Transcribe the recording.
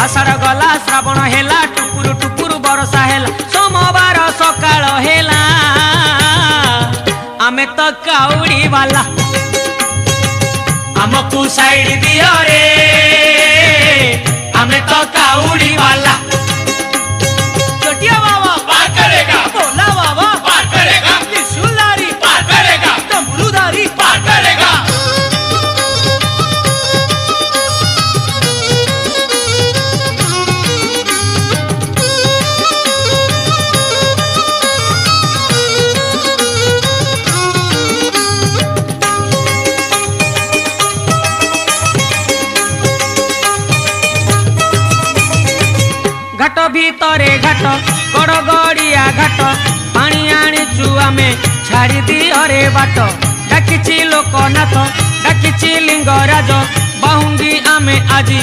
आषाढ़ गला श्रावण हेला टुकुरु टुकुरु बरसा हेला सोमवार सकाळ हेला आमे तो काउड़ी वाला हमको साइड दियो रे आमे तो काउड़ी वाला चोटिया बाबा पार करेगा, भोला बाबा पार करेगा, त्रिशूलधारी पार करेगा, डमरूधारी पार करेगा। घाट भीतरे घाट गड़गड़िया घाट पानी आनीचु आमे छाड़ी दियो रे बाट डाकिची लोकनाथ डाकिची लिंगराज बाहुंगी आमे आजी।